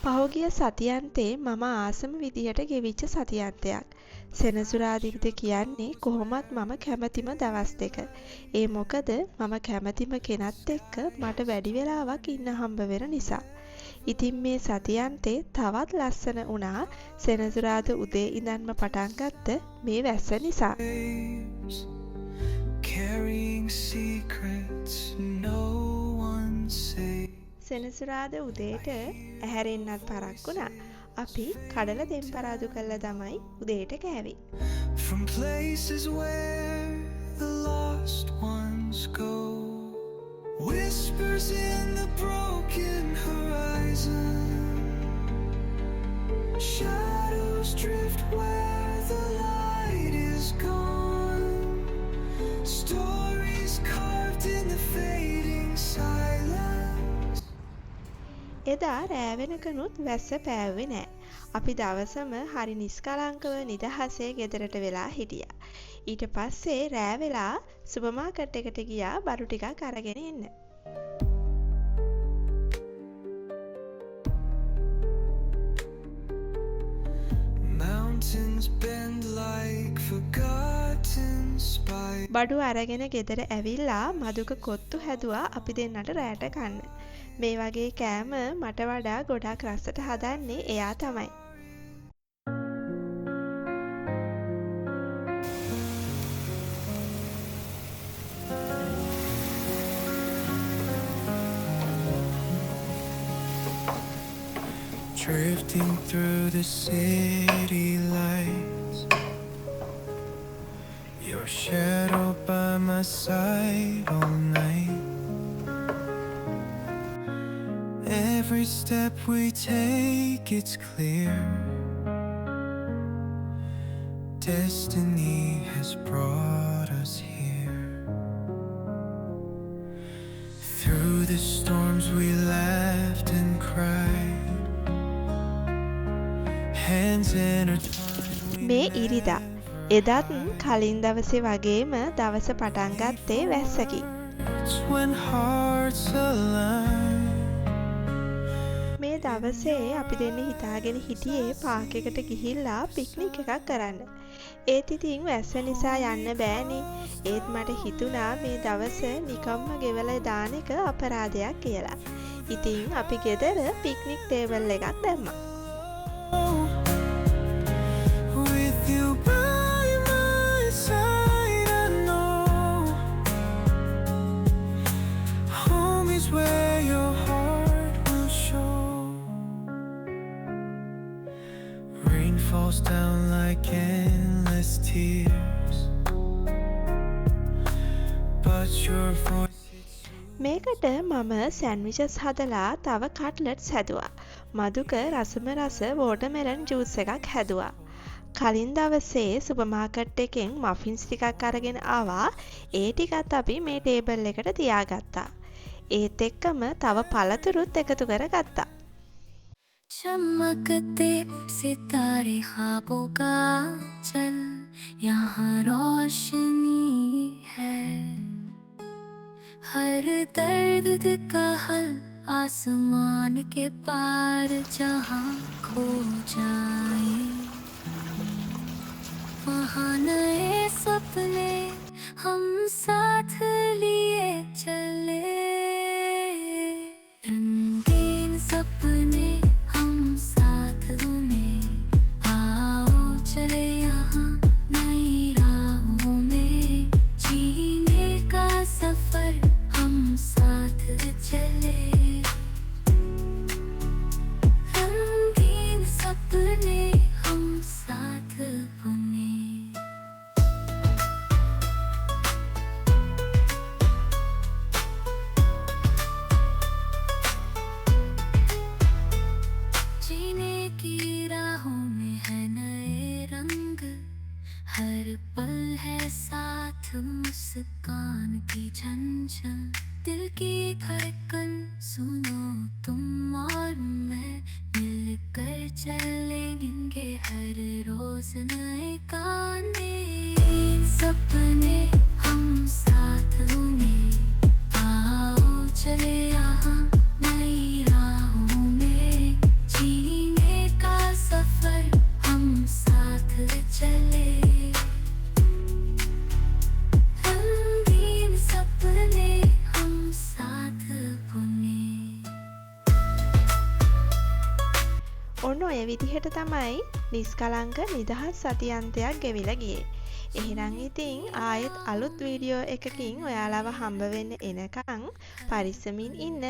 පහුගිය සතියන්තේ මම ආසම විදිහට ගෙවිච්ච සතියන්තයක්. සෙනසුරාදිට කියන්නේ කොහොමත් මම කැමතිම දවස් දෙක. ඒ මොකද මම කැමතිම කෙනත් එක්ක මට වැඩි වෙලාවක් ඉන්න හම්බ වෙන නිසා. ඉතින් මේ සතියන්තේ තවත් ලස්සන වුණා සෙනසුරාදා උදේ ඉඳන්ම පටන් ගත්ත මේ වැස්ස නිසා. සෙනසුරාදා උදේට ඇහැරෙන්නත් පරක් වුණා. අපි කඩල දෙම්පරාදු කළා තමයි උදේට කෑවේ. From places where the lost ones go, whispers in the broken horizon, shadows drift where the light is gone, stories carved in the fading silence. එදා රෑ වෙනකනුත් වැස්ස පෑවුවේ නෑ. අපි දවසම හරි නිස්කලංකව නිදහසේ ගෙදරට වෙලා හිටියා. ඊට පස්සේ රෑ වෙලා සුපර් මාකට් එකට ගියා බඩු ටිකක් අරගෙන එන්න. බඩු අරගෙන ගෙදර ඇවිල්ලා මදුක කොත්තු හැදුවා අපි දෙන්නට රෑට කන්න. මේ වගේ කෑම මට වඩා ගොඩාක් රසට හදන්නේ එයා තමයි. Drifting through the city lights, your shadow by my side all night. Every step we take, it's clear. Destiny has brought us here. Through the storms we laughed and cried. Hands intertwined. මේ ඉරිදා එදත් කලින් දවසේ වගේම දවස පටන් ගත්තේ වැස්සකින්. When hearts align. මේ දවසේ අපි දෙන්න හිතාගෙන හිටියේ පාක් එකට ගිහිල්ලා පික්නික් එකක් කරන්න. ඒත් ඉතින් වැස්ස නිසා යන්න බෑනේ. ඒත් මට හිතුණා මේ දවස නිකම්ම ගෙවලා දාන එක අපරාධයක් කියලා. ඉතින් අපි ගෙදර පික්නික් ටේබල් එකක් දැම්මා. Falls down like endless tears, but your voice. මේකට මම සෑන්ඩ්විචස් හදලා තව කට්ලට්ස් හැදුවා. මදුක රසම රස වෝටර්මෙලන් ජූස් එකක් හැදුවා. කලින් දවසේ සුපර් මාකට් එකෙන් මෆින්ස් ටිකක් අරගෙන ආවා. ඒ ටිකත් අපි මේ ටේබල් එකට තියාගත්තා. ඒත් එක්කම තව පළතුරුත් එකතු කරගත්තා. चमकते सितारे ख्वाबों का चल यहाँ रोशनी है हर दर्द का हल आसमान के पार जहाँ खो जाए वहाँ नए सपने हम साथ लिए चले रंगीन सपने हर पल है साथ मुस्कान की झंझन दिल की धड़कन सुनो तुम और मैं मिलकर चलेंगे हर रोज नए गाने सपने हम साथ में आओ चले यहाँ नई राहों में जी ඔන්න ඔය විදිහට තමයි නිස්කලංක නිදහස් සතියන්තයක් ගෙවිලා ගියේ. එහෙනම් ඉතින් ආයෙත් අලුත් වීඩියෝ එකකින් ඔයාලව හම්බ වෙන්න එනකන් පරිස්සමින් ඉන්න.